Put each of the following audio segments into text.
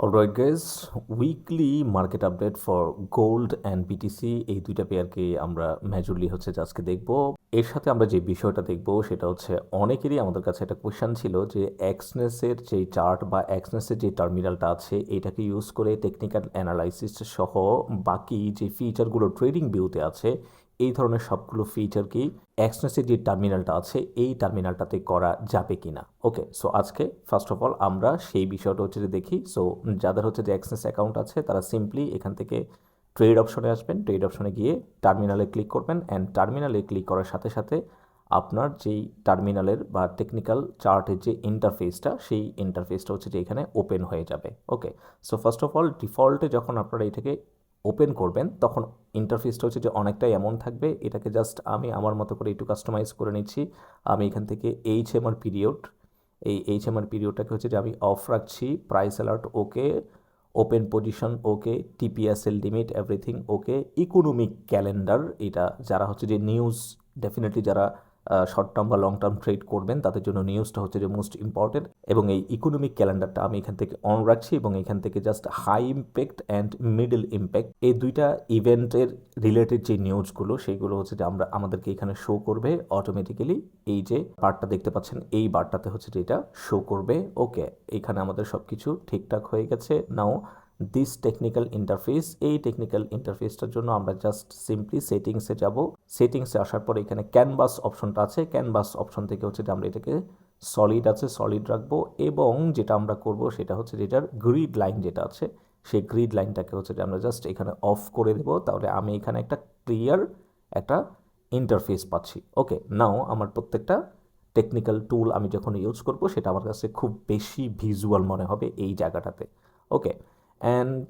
Alright guys, weekly market update for gold and BTC এই দুইটা পেয়ারকে আমরা মেজরলি হচ্ছে যে আজকে দেখব। এর সাথে আমরা যে বিষয়টা দেখব সেটা হচ্ছে অনেকেরই আমাদের কাছে একটা কোয়েশ্চেন ছিল যে এক্সনেসের যে চার্ট বা এক্সনেসের যে টার্মিনালটা আছে এটাকে ইউজ করে টেকনিক্যাল অ্যানালাইসিস সহ বাকি যে ফিচারগুলো ট্রেডিং ভিউতে আছে এই ধরনের সবগুলো ফিচার কি এক্সনেসের যে টার্মিনালটা আছে এই টার্মিনালটাতে করা যাবে কিনা। ওকে, সো আজকে ফার্স্ট অফ অল আমরা সেই বিষয়টা হচ্ছে যে দেখি। সো যাদের হচ্ছে যে এক্সনেস অ্যাকাউন্ট আছে তারা সিম্পলি এখান থেকে ট্রেড অপশনে আসবেন, ট্রেড অপশনে গিয়ে টার্মিনালে ক্লিক করবেন অ্যান্ড টার্মিনালে ক্লিক করার সাথে সাথে আপনার যেই টার্মিনালের বা টেকনিক্যাল চার্টের যে ইন্টারফেসটা সেই ইন্টারফেসটা হচ্ছে যে এখানে ওপেন হয়ে যাবে। ওকে, সো ফার্স্ট অফ অল ডিফল্টে যখন আপনারা এটাকে ওপেন করবেন তখন ইন্টারফেসটা হচ্ছে যে অনেকটাই এমন থাকবে। এটাকে জাস্ট আমি আমার মতো করে একটু কাস্টমাইজ করে নিচ্ছি। আমি এখান থেকে এইচএমআর পিরিয়ড, এই এইচএমআর পিরিয়ডটাকে হচ্ছে যে আমি অফ রাখছি, price alert okay, open position okay, TPSL limit everything okay, economic calendar এটা যারা হচ্ছে যে নিউজ ডেফিনেটলি যারা শর্ট টার্ম বা লং টার্ম ট্রেড করবেন তাদের জন্য নিউজটা হচ্ছে যে মোস্ট ইম্পর্টেন্ট এবং এই ইকোনমিক ক্যালেন্ডারটা আমি এখান থেকে অন রাখছি এবং এখান থেকে just high impact and middle impact এই দুইটা ইভেন্টের রিলেটেড যে নিউজগুলো সেইগুলো হচ্ছে যে আমাদেরকে এখানে শো করবে অটোমেটিক্যালি। এই যে বারটা দেখতে পাচ্ছেন এই বারটাতে হচ্ছে যে এটা শো করবে। ওকে, এখানে আমাদের সব কিছু ঠিকঠাক হয়ে গেছে। নাও দিস টেকনিক্যাল ইন্টারফেস, এই টেকনিক্যাল ইন্টারফেসটার জন্য আমরা জাস্ট সিম্পলি সেটিংসে যাব। সেটিংসে আসার পরে এখানে ক্যানভাস অপশনটা আছে, ক্যানভাস অপশন থেকে হচ্ছে যে আমরা এটাকে সলিড আছে সলিড রাখবো এবং যেটা আমরা করব সেটা হচ্ছে যেটার গ্রিড লাইন যেটা আছে সেই গ্রিড লাইনটাকে হচ্ছে যে আমরা জাস্ট এখানে অফ করে দেবো। তাহলে আমি এখানে একটা ক্লিয়ার একটা ইন্টারফেস পাচ্ছি। ওকে, নাও আমার প্রত্যেকটা টেকনিক্যাল টুল আমি যখন ইউজ করব সেটা আমার কাছে খুব বেশি ভিজুয়াল মনে হবে এই জায়গাটাতে। ওকে, অ্যান্ড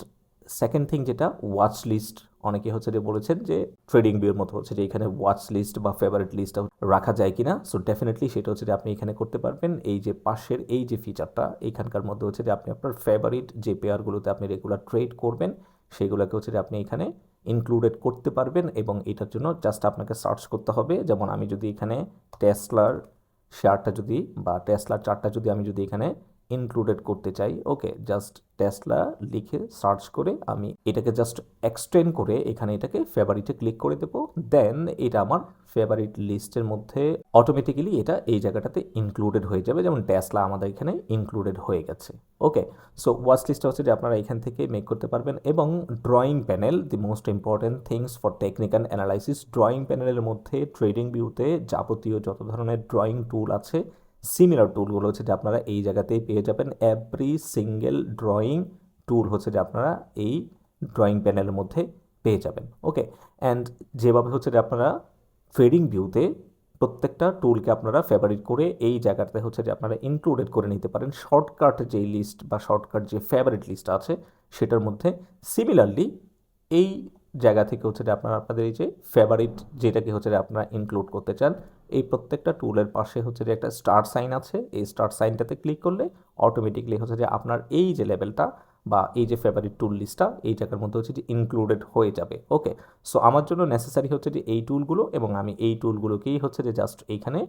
সেকেন্ড থিং যেটা ওয়াচ লিস্ট, অনেকে হচ্ছে যে বলেছেন যে ট্রেডিং ভিউর মতো হচ্ছে যে এখানে ওয়াচ লিস্ট বা ফেভারিট লিস্ট রাখা যায় কিনা। সো ডেফিনেটলি সেটা হচ্ছে যে আপনি এখানে করতে পারবেন। এই যে পাশের এই যে ফিচারটা এইখানকার মধ্যে হচ্ছে যে আপনি আপনার ফেভারিট যে পেয়ারগুলোতে আপনি রেগুলার ট্রেড করবেন সেগুলোকে হচ্ছে যে আপনি এখানে ইনক্লুডেড করতে পারবেন এবং এটার জন্য জাস্ট আপনাকে সার্চ করতে হবে। যেমন আমি যদি এখানে টেসলার শেয়ারটা যদি বা টেসলার চার্টটা যদি আমি যদি এখানে ইনক্লুডেড করতে চাই, ওকে, জাস্ট টেসলা লিখে সার্চ করে আমি এটাকে জাস্ট এক্সটেন্ড করে এখানে এটাকে ফেভারিটে ক্লিক করে দেবো। দেন এটা আমার ফেভারিট লিস্টের মধ্যে অটোমেটিক্যালি এটা এই জায়গাটাতে ইনক্লুডেড হয়ে যাবে, যেমন টেসলা আমাদের এখানে ইনক্লুডেড হয়ে গেছে। ওকে, সো ওয়াচ লিস্টটা হচ্ছে যে আপনারা এখান থেকে মেক করতে পারবেন এবং drawing panel, the most important things for technical analysis. Drawing প্যানেলের মধ্যে ট্রেডিং ভিউতে যাবতীয় যত ধরনের ড্রয়িং টুল আছে সিমিলার টুলগুলো হচ্ছে যে আপনারা এই জায়গাতেই পেয়ে যাবেন। এভরি সিঙ্গেল ড্রয়িং টুল হচ্ছে যে আপনারা এই ড্রয়িং প্যানেলের মধ্যে পেয়ে যাবেন। ওকে, অ্যান্ড যেভাবে হচ্ছে যে আপনারা ট্রেডিং ভিউতে প্রত্যেকটা টুলকে আপনারা ফেভারিট করে এই জায়গাটাতে হচ্ছে যে আপনারা ইনক্লুডেড করে নিতে পারেন শর্টকাট যেই লিস্ট বা শর্টকাট যে ফেভারিট লিস্ট আছে সেটার মধ্যে। সিমিলারলি এই জায়গা থেকে হচ্ছে যে আপনারা আপনাদের এই যে ফেভারিট যেটাকে হচ্ছে যে আপনারা ইনক্লুড করতে চান এই প্রত্যেকটা টুলের পাশে হচ্ছে যে একটা স্টার সাইন আছে, এই স্টার সাইনটাতে ক্লিক করলে অটোমেটিকলি হচ্ছে যে আপনার এই যে লেভেলটা বা এই যে ফেভারিট টুল লিস্টটা এই জায়গার মধ্যে হচ্ছে যে ইনক্লুডেড হয়ে যাবে। ওকে, সো আমার জন্য নেসেসারি হচ্ছে যে এই টুলগুলো এবং আমি এই টুলগুলোকেই হচ্ছে যে জাস্ট এইখানে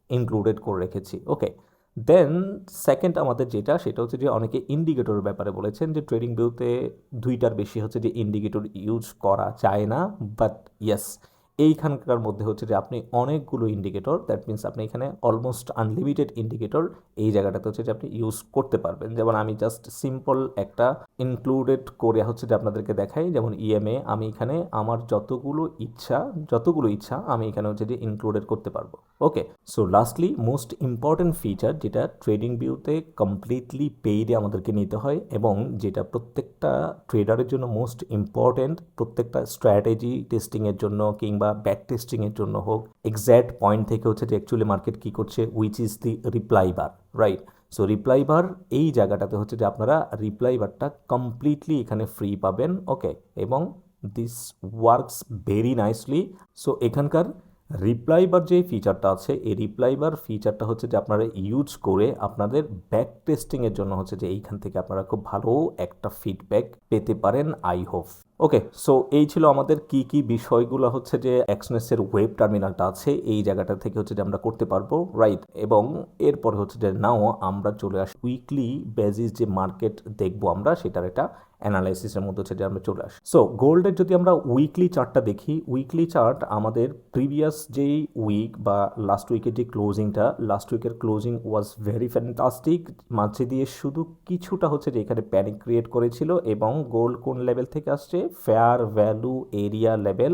ইনক্লুডেড করে রেখেছি। ওকে, দেন সেকেন্ড আমাদের যেটা সেটা হচ্ছে যে অনেকে ইন্ডিকেটরের ব্যাপারে বলেছেন যে ট্রেডিং ভিউতে দুইটার বেশি হচ্ছে যে ইন্ডিকেটর ইউজ করা যায় না, বাট ইয়েস এইখানকার মধ্যে হচ্ছে যে আপনি অনেকগুলো ইন্ডিকেটর, দ্যাট মিনস আপনি এখানে অলমোস্ট আনলিমিটেড ইন্ডিকেটর এই জায়গাটাতে হচ্ছে যে আপনি ইউজ করতে পারবেন। যেমন আমি জাস্ট সিম্পল একটা ইনক্লুডেড করে হচ্ছে যে আপনাদেরকে দেখাই, যেমন ইএমএ আমি এখানে আমার যতগুলো ইচ্ছা আমি এখানে হচ্ছে যে ইনক্লুডেড করতে পারবো। Okay, so lastly most important feature যেটা ট্রেডিং ভিউতে কমপ্লিটলি পেইডে আমাদেরকে নিতে হয় এবং যেটা প্রত্যেকটা ট্রেডারের জন্য মোস্ট ইম্পর্টেন্ট, প্রত্যেকটা স্ট্র্যাটেজি টেস্টিংয়ের জন্য কিংবা ব্যাক টেস্টিংয়ের জন্য হোক, এক্স্যাক্ট পয়েন্ট থেকে হচ্ছে যে অ্যাকচুয়ালি মার্কেট কী করছে, which is the reply bar, right? So reply bar এই জায়গাটাতে হচ্ছে যে আপনারা রিপ্লাই বারটা কমপ্লিটলি এখানে ফ্রি পাবেন। ওকে, এবং this works very nicely. So এখানকার রিপ্লাই বার যে ফিচারটা আছে এই রিপ্লাই বার ফিচারটা হচ্ছে যে আপনারা ইউজ করে আপনাদের ব্যাক টেস্টিংয়ের জন্য হচ্ছে যে এইখান থেকে আপনারা খুব ভালো একটা ফিডব্যাক পেতে পারেন, আই হোপ। ওকে, সো এই ছিল আমাদের কি কি বিষয়গুলো হচ্ছে যে এক্সনেসের ওয়েব টার্মিনালটা আছে এই জায়গাটা থেকে হচ্ছে যে আমরা করতে পারবো, রাইট। এবং এরপরে হচ্ছে যে নাও আমরা চলে আসি উইকলি বেসিস যে মার্কেট দেখবো আমরা সেটার একটা অ্যানালাইসিসের মধ্যে হচ্ছে যে আমরা চলে আসি। সো গোল্ডের যদি আমরা উইকলি চার্টটা দেখি, উইকলি চার্ট আমাদের প্রিভিয়াস যেই উইক বা লাস্ট উইকের যে ক্লোজিংটা, লাস্ট উইকের ক্লোজিং ওয়াজ ভেরি ফ্যান্টাস্টিক। মাঝে দিয়ে শুধু কিছুটা হচ্ছে যে এখানে প্যানিক ক্রিয়েট করেছিল এবং গোল্ড কোন লেভেল থেকে আসছে, ফেয়ার ভ্যালু এরিয়া লেভেল।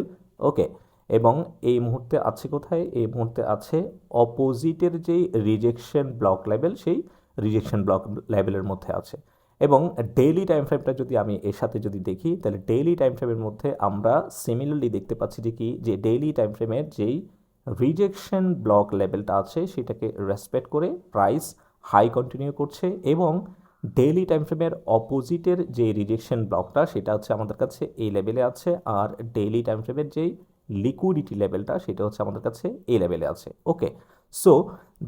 ওকে, এবং এই মুহূর্তে আছে কোথায়, এই মুহূর্তে আছে অপোজিটের যেই রিজেকশন ব্লক লেভেল, সেই রিজেকশন ব্লক লেভেলের মধ্যে আছে। এবং ডেইলি টাইম ফ্রেমটা যদি আমি এর সাথে যদি দেখি, তাহলে ডেইলি টাইম ফ্রেমের মধ্যে আমরা সিমিলারলি দেখতে পাচ্ছি যে কি, যে ডেইলি টাইম ফ্রেমের যেই রিজেকশন ব্লক লেভেলটা আছে সেটাকে রেসপেক্ট করে প্রাইস হাই কন্টিনিউ করছে। এবং ডেইলি টাইম ফ্রেমের অপোজিটের যে রিজেকশন ব্লকটা সেটা হচ্ছে আমাদের কাছে এই লেভেলে আছে, আর ডেইলি টাইম ফ্রেমের যেই লিকুইডিটি লেভেলটা সেটা হচ্ছে আমাদের কাছে এই লেভেলে আছে। Okay, so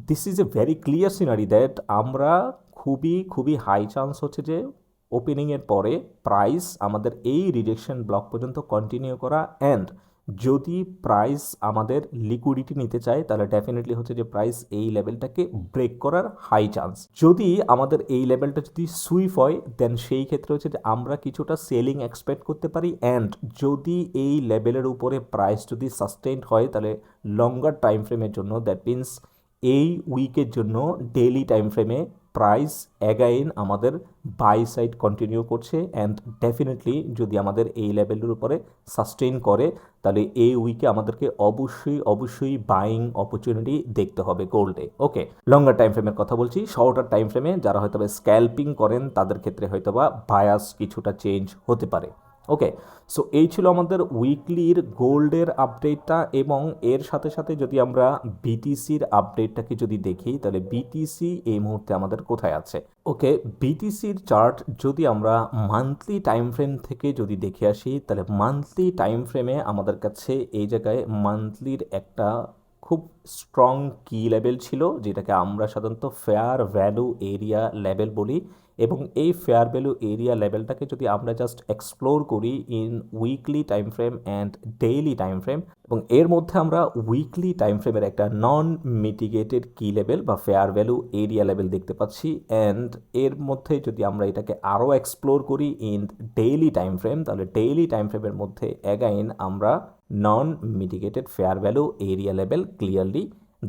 this is a very clear scenery that আমরা খুবই খুবই হাই চান্স হচ্ছে যে ওপেনিংয়ের পরে প্রাইস আমাদের এই রিজেকশন ব্লক পর্যন্ত কন্টিনিউ করা। অ্যান্ড যদি প্রাইস আমাদের লিকুইডিটি নিতে চায় তাহলে ডেফিনেটলি হচ্ছে যে প্রাইস এই লেভেলটাকে ব্রেক করার হাই চান্স। যদি আমাদের এই লেভেলটা যদি সুইপ হয় দেন সেই ক্ষেত্রে হচ্ছে যে আমরা কিছুটা সেলিং এক্সপেক্ট করতে পারি। অ্যান্ড যদি এই লেভেলের উপরে প্রাইস যদি সাস্টেইনড হয় তাহলে লঙ্গার টাইম ফ্রেমের জন্য, দ্যাট মিনস এই উইকের জন্য ডেইলি টাইম ফ্রেমে প্রাইস অ্যাগাইন আমাদের বাই সাইড কন্টিনিউ করছে। অ্যান্ড ডেফিনেটলি যদি আমাদের এই লেভেলের উপরে সাস্টেইন করে তাহলে এই উইকে আমাদেরকে অবশ্যই অবশ্যই বাইং অপরচুনিটি দেখতে হবে গোল্ডে। ওকে, লঙ্গার টাইম ফ্রেমের কথা বলছি, শর্টার টাইম ফ্রেমে যারা হয়তো বা স্ক্যাল্পিং করেন তাদের ক্ষেত্রে হয়তো বা বায়াস কিছুটা চেঞ্জ হতে পারে। ওকে, সো এই ছিল আমাদের উইকলির গোল্ডের আপডেটটা। এবং এর সাথে সাথে যদি আমরা বিটিসির আপডেটটাকে যদি দেখি তাহলে বিটিসি এই মুহূর্তে আমাদের কোথায় আছে। ওকে, বিটিসির চার্ট যদি আমরা মান্থলি টাইম ফ্রেম থেকে যদি দেখে আসি তাহলে মান্থলি টাইম ফ্রেমে আমাদের কাছে এই জায়গায় মান্থলির একটা খুব স্ট্রং কি লেভেল ছিল যেটাকে আমরা সাধারণত ফেয়ার ভ্যালু এরিয়া লেভেল বলি। এবং এই ফেয়ার ভ্যালু এরিয়া লেভেলটাকে যদি আমরা জাস্ট এক্সপ্লোর করি in weekly time frame and daily time frame, এবং এর মধ্যে আমরা উইকলি টাইম ফ্রেমের একটা নন মিটিগেটেড কি লেভেল বা ফেয়ার ভ্যালু এরিয়া লেভেল দেখতে পাচ্ছি। অ্যান্ড এর মধ্যে যদি আমরা এটাকে আরও এক্সপ্লোর করি ইন ডেইলি টাইম ফ্রেম তাহলে ডেইলি টাইম ফ্রেমের মধ্যে অ্যাগাইন আমরা non mitigated fair value area level clearly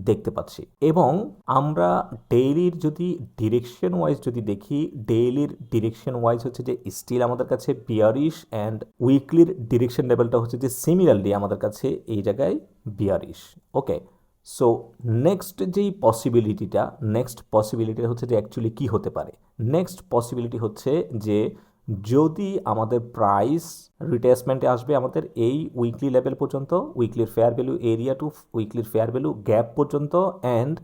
দেখতে পাচ্ছি। এবং আমরা ডেইলির যদি ডিরেকশন ওয়াইজ যদি দেখি, ডেইলির ডিরেকশন ওয়াইজ হচ্ছে যে স্টিল আমাদের কাছে বিয়ারিশ, অ্যান্ড উইকলির ডিরেকশন লেভেলটা হচ্ছে যে সিমিলারলি আমাদের কাছে এই জায়গায় বিয়ারিশ। ওকে, সো নেক্সট যেই পসিবিলিটি হচ্ছে যে অ্যাকচুয়ালি কী হতে পারে। নেক্সট পসিবিলিটি হচ্ছে যে যদি আমাদের প্রাইস রিটেসমেন্টে আসবে আমাদের এই উইকলি লেভেল পর্যন্ত, উইকলির ফেয়ার ভ্যালু এরিয়া টু উইকলির ফেয়ার ভ্যালু গ্যাপ পর্যন্ত। অ্যান্ড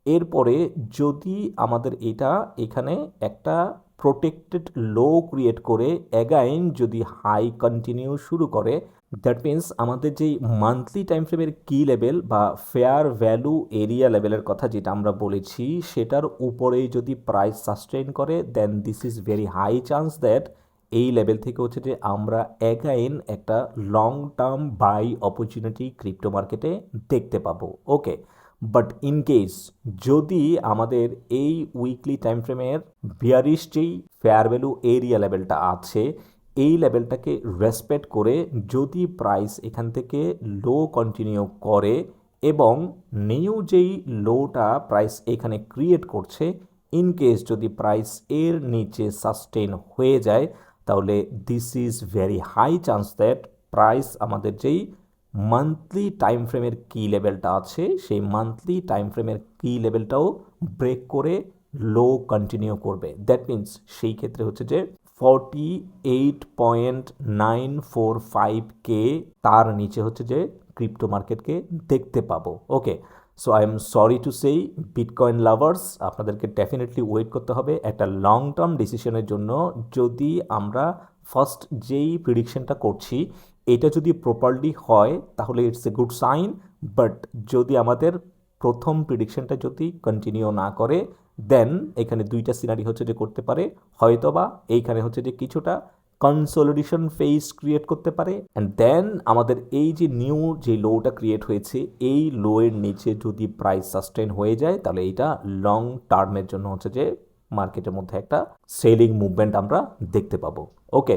এরপরে যদি আমাদের এটা এখানে একটা প্রোটেক্টেড লো ক্রিয়েট করে অ্যাগাইন যদি হাই কন্টিনিউ শুরু করে, দ্যাট মিন্স আমাদের যেই মান্থলি টাইম ফ্রেমের কি লেভেল বা ফেয়ার ভ্যালু এরিয়া লেভেলের কথা যেটা আমরা বলেছি সেটার উপরেই যদি প্রাইস সাস্টেইন করে then this is very high chance that এই লেভেল থেকে হচ্ছে যে আমরা অ্যাগাইন একটা long term buy opportunity crypto মার্কেটে দেখতে পাবো। ওকে, বাট ইন কেস যদি আমাদের এই উইকলি টাইম ফ্রেমের বিয়ারিশ যেই ফেয়ার ভ্যালু এরিয়া লেভেলটা আছে এই লেভেলটাকে রেসপেক্ট করে যদি প্রাইস এখান থেকে লো কন্টিনিউ করে এবং নিউ যেই লোটা প্রাইস এখানে ক্রিয়েট করছে, ইন কেস যদি প্রাইস এর নিচে সাস্টেন হয়ে যায় তাহলে this is very high chance that price আমাদের যেই মান্থলি টাইম ফ্রেমের কি লেভেলটা আছে সেই মান্থলি টাইম ফ্রেমের কি লেভেলটাও ব্রেক করে লো কন্টিনিউ করবে। দ্যাট মিন্স সেই ক্ষেত্রে হচ্ছে যে 48.945K তার নিচে হচ্ছে যে ক্রিপ্টো মার্কেটকে দেখতে পাবো। Okay, so I am sorry to say bitcoin lovers, আপনাদেরকে ডেফিনেটলি ওয়েট করতে হবে একটা লং টার্ম ডিসিশনের জন্য। যদি আমরা ফার্স্ট যেই প্রিডিকশনটা করছি এটা যদি প্রপারলি হয় তাহলে it's a good sign. But যদি আমাদের প্রথম প্রিডিকশনটা যদি কন্টিনিউ না করে দেন এখানে দুইটা সিনারি হচ্ছে যে করতে পারে, হয়তোবা এইখানে হচ্ছে যে কিছুটা কনসোলিডেশন ফেজ ক্রিয়েট করতে পারে, অ্যান্ড দেন আমাদের এই যে নিউ যে লোটা ক্রিয়েট হয়েছে এই লোয়ের নিচে যদি প্রাইস সাস্টেন হয়ে যায় তাহলে এইটা লং টার্মের জন্য হচ্ছে যে মার্কেটের মধ্যে একটা সেলিং মুভমেন্ট আমরা দেখতে পাবো। ওকে,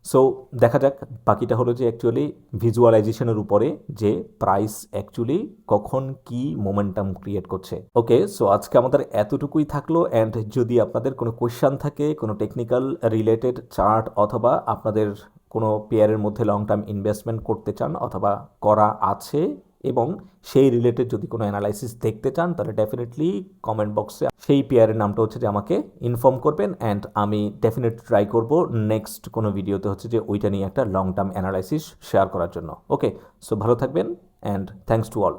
সো দেখা যাক বাকিটা হলো যে অ্যাকচুয়ালি ভিজুয়ালাইজেশনের উপরে যে প্রাইস অ্যাকচুয়ালি কখন কি মোমেন্টাম ক্রিয়েট করছে। ওকে, সো আজকে আমাদের এতটুকুই থাকলো, অ্যান্ড যদি আপনাদের কোনো কোয়েশ্চান থাকে, কোনো টেকনিক্যাল রিলেটেড চার্ট অথবা আপনাদের কোনো পেয়ারের মধ্যে লং টার্ম ইনভেস্টমেন্ট করতে চান অথবা করা আছে এবং সেই রিলেটেড যদি কোনো অ্যানালাইসিস দেখতে চান তাহলে ডেফিনেটলি কমেন্ট বক্সে সেই পেয়ারের নামটা হচ্ছে যে আমাকে ইনফর্ম করবেন, অ্যান্ড আমি ডেফিনেটলি ট্রাই করব নেক্সট কোনো ভিডিওতে হচ্ছে যে ওইটা নিয়ে একটা লং টার্ম অ্যানালাইসিস শেয়ার করার জন্য। ওকে, সো ভালো থাকবেন অ্যান্ড থ্যাঙ্কস টু অল।